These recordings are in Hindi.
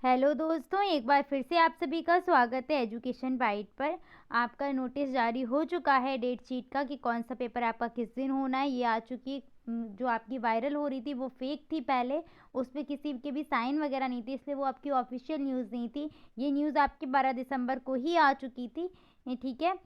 हेलो दोस्तों, एक बार फिर से आप सभी का स्वागत है एजुकेशन बाइट पर। आपका नोटिस जारी हो चुका है डेट शीट का कि कौन सा पेपर आपका किस दिन होना है, ये आ चुकी। जो आपकी वायरल हो रही थी वो फेक थी पहले, उस पर किसी के भी साइन वगैरह नहीं थी, इसलिए वो आपकी ऑफिशियल न्यूज़ नहीं थी। ये न्यूज़ आपकी 12 दिसंबर को ही आ चुकी थी। ठीक है।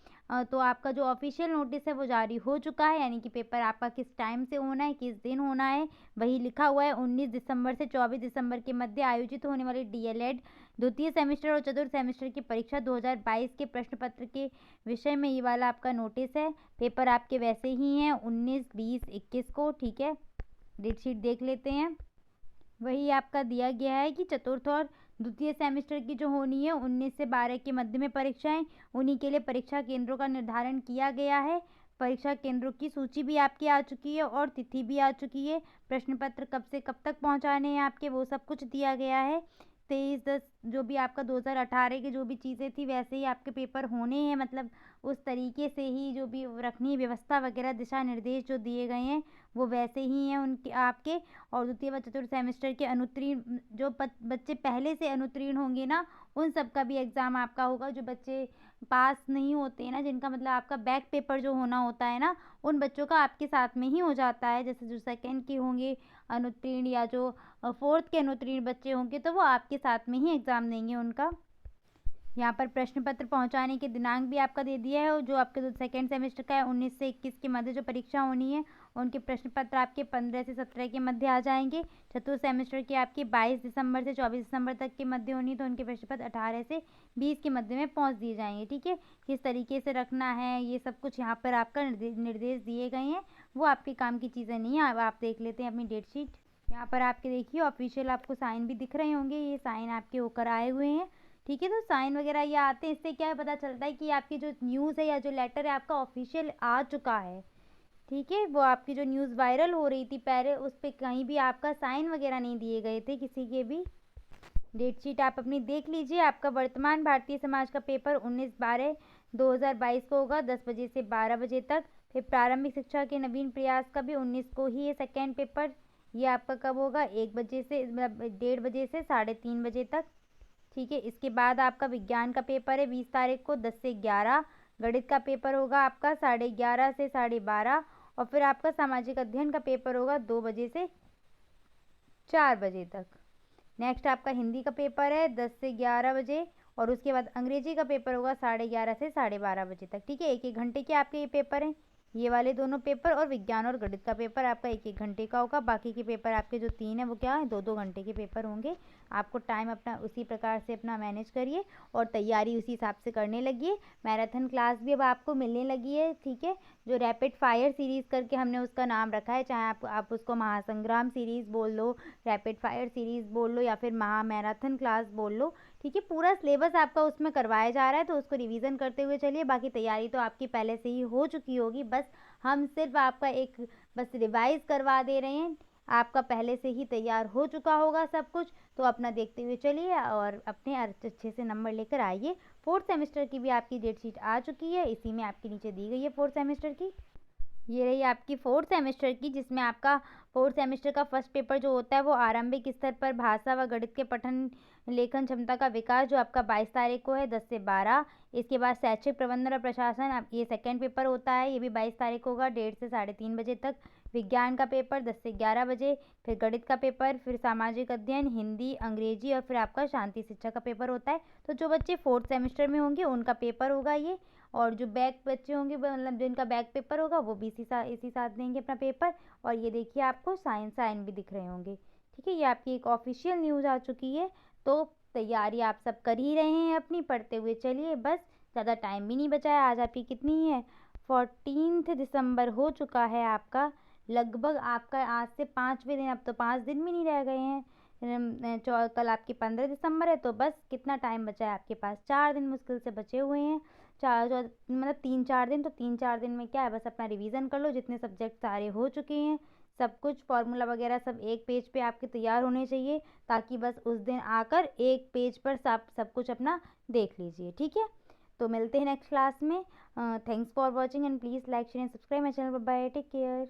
तो आपका जो ऑफिशियल नोटिस है वो जारी हो चुका है, यानी कि पेपर आपका किस टाइम से होना है, किस दिन होना है, वही लिखा हुआ है। 19 दिसंबर से 24 दिसंबर के मध्य आयोजित होने वाली डीएलएड द्वितीय सेमेस्टर और चतुर्थ सेमेस्टर की परीक्षा 2022 के प्रश्न पत्र के विषय में ये वाला आपका नोटिस है। पेपर आपके वैसे ही हैं 19, 20, 21 को। ठीक है, डेट शीट देख लेते हैं। वही आपका दिया गया है कि चतुर्थ और द्वितीय सेमेस्टर की जो होनी है 19 से 12 के मध्य में परीक्षाएं, उन्हीं के लिए परीक्षा केंद्रों का निर्धारण किया गया है। परीक्षा केंद्रों की सूची भी आपकी आ चुकी है और तिथि भी आ चुकी है। प्रश्न पत्र कब से कब तक पहुंचाने हैं आपके, वो सब कुछ दिया गया है। 23/10 जो भी आपका 2018 की जो भी चीज़ें थी वैसे ही आपके पेपर होने हैं, मतलब उस तरीके से ही जो भी रखनी व्यवस्था वगैरह दिशा निर्देश जो दिए गए हैं वो वैसे ही हैं उनके आपके। और द्वितीय व चतुर्थ सेमेस्टर के अनुत्तीर्ण जो बच्चे पहले से अनुत्तीर्ण होंगे ना, उन सब का भी एग्ज़ाम आपका होगा। जो बच्चे पास नहीं होते हैं ना, जिनका मतलब आपका बैक पेपर जो होना होता है ना, उन बच्चों का आपके साथ में ही हो जाता है। जैसे जो सेकंड के होंगे अनुत्तीर्ण या जो फोर्थ के अनुत्तीर्ण बच्चे होंगे तो वो आपके साथ में ही एग्ज़ाम देंगे उनका। यहाँ पर प्रश्न पत्र पहुँचाने के दिनांक भी आपका दे दिया है। और जो आपके जो सेकेंड सेमेस्टर का है 19 से 21 के मध्य जो परीक्षा होनी है, उनके प्रश्न पत्र आपके 15 से 17 के मध्य आ जाएंगे। चतुर्थ सेमेस्टर की आपकी 22 दिसंबर से 24 दिसंबर तक के मध्य होनी है, तो उनके प्रश्न पत्र 18 से 20 के मध्य में पहुँच दिए जाएंगे। ठीक है, किस तरीके से रखना है ये सब कुछ यहाँ पर आपका निर्देश दिए गए हैं। वो आपके काम की चीज़ें नहीं है। अब आप देख लेते हैं अपनी डेट शीट। यहाँ पर आपके देखिए ऑफिशियल आपको साइन भी दिख रहे होंगे, ये साइन आपके होकर आए हुए हैं। ठीक है, तो साइन वगैरह ये आते हैं, इससे क्या है पता चलता है कि आपकी जो न्यूज़ है या जो लेटर है आपका ऑफिशियल आ चुका है। ठीक है, वो आपकी जो न्यूज़ वायरल हो रही थी पहले, उस पर कहीं भी आपका साइन वगैरह नहीं दिए गए थे किसी के भी। डेट शीट आप अपनी देख लीजिए। आपका वर्तमान भारतीय समाज का पेपर 19/12/2022 को होगा 10 बजे से 12 बजे तक। फिर प्रारंभिक शिक्षा के नवीन प्रयास का भी 19 को ही है सेकेंड पेपर। ये आपका कब होगा, 1 बजे से मतलब 1:30 बजे से 3:30 बजे तक। ठीक है, इसके बाद आपका विज्ञान का पेपर है 20 तारीख को 10 से 11। गणित का पेपर होगा आपका 11:30 से 12:30। और फिर आपका सामाजिक अध्ययन का पेपर होगा 2 बजे से 4 बजे तक। नेक्स्ट आपका हिंदी का पेपर है 10 से 11 बजे। और उसके बाद अंग्रेजी का पेपर होगा 11:30 से 12:30 बजे तक। ठीक है, 1-1 घंटे के आपके ये पेपर हैं, ये वाले दोनों पेपर। और विज्ञान और गणित का पेपर आपका 1-1 घंटे का होगा। बाकी के पेपर आपके जो 3 है वो क्या है, 2-2 घंटे के पेपर होंगे। आपको टाइम अपना उसी प्रकार से अपना मैनेज करिए और तैयारी उसी हिसाब से करने लगिए। मैराथन क्लास भी अब आपको मिलने लगी है। ठीक है, जो रैपिड फायर सीरीज़ करके हमने उसका नाम रखा है, चाहे आप उसको महासंग्राम सीरीज़ बोल लो, रैपिड फायर सीरीज़ बोल लो, या फिर मैराथन क्लास बोल लो। ठीक है, पूरा सिलेबस आपका उसमें करवाया जा रहा है, तो उसको रिवीजन करते हुए चलिए। बाकी तैयारी तो आपकी पहले से ही हो चुकी होगी, बस हम सिर्फ आपका एक बस रिवाइज करवा दे रहे हैं। आपका पहले से ही तैयार हो चुका होगा सब कुछ, तो अपना देखते हुए चलिए और अपने अच्छे से नंबर लेकर आइए। फोर्थ सेमेस्टर की भी आपकी डेट शीट आ चुकी है, इसी में आपके नीचे दी गई है फोर्थ सेमेस्टर की। ये रही आपकी फोर्थ सेमेस्टर की, जिसमें आपका फोर्थ सेमेस्टर का फर्स्ट पेपर जो होता है वो आरंभिक स्तर पर भाषा व गणित के पठन लेखन क्षमता का विकास, जो आपका 22 तारीख को है 10 से 12। इसके बाद शैक्षिक प्रबंधन और प्रशासन, अब ये सेकेंड पेपर होता है, ये भी 22 तारीख को होगा 1:30 से 3:30 बजे तक। विज्ञान का पेपर 10 से 11 बजे। फिर गणित का पेपर, फिर सामाजिक अध्ययन, हिंदी, अंग्रेजी और फिर आपका शांति शिक्षा का पेपर होता है। तो जो बच्चे फोर्थ सेमेस्टर में होंगे उनका पेपर होगा ये। और जो बैक बच्चे होंगे मतलब जिनका बैक पेपर होगा वो भी इसी साथ देंगे अपना पेपर। और ये देखिए आपको साइन भी दिख रहे होंगे। ठीक है, ये आपकी एक ऑफिशियल न्यूज़ आ चुकी है। तो तैयारी आप सब कर ही रहे हैं अपनी, पढ़ते हुए चलिए, बस ज़्यादा टाइम भी नहीं बचा है। आज आपकी कितनी है, 14 दिसंबर हो चुका है आपका। लगभग आपका आज से 5वें दिन, अब तो 5 दिन भी नहीं रह गए हैं। कल आपकी 15 दिसंबर है, तो बस कितना टाइम बचा है आपके पास, 4 दिन मुश्किल से बचे हुए हैं। मतलब 3-4 दिन, तो 3-4 दिन में क्या है, बस अपना रिवीजन कर लो। जितने सब्जेक्ट सारे हो चुके हैं, सब कुछ फॉर्मूला वगैरह सब एक पेज पे आपके तैयार होने चाहिए, ताकि बस उस दिन आकर एक पेज पर सब कुछ अपना देख लीजिए। ठीक है, तो मिलते हैं नेक्स्ट क्लास में। Thanks for watching and please like share and subscribe my channel. Bye, take care.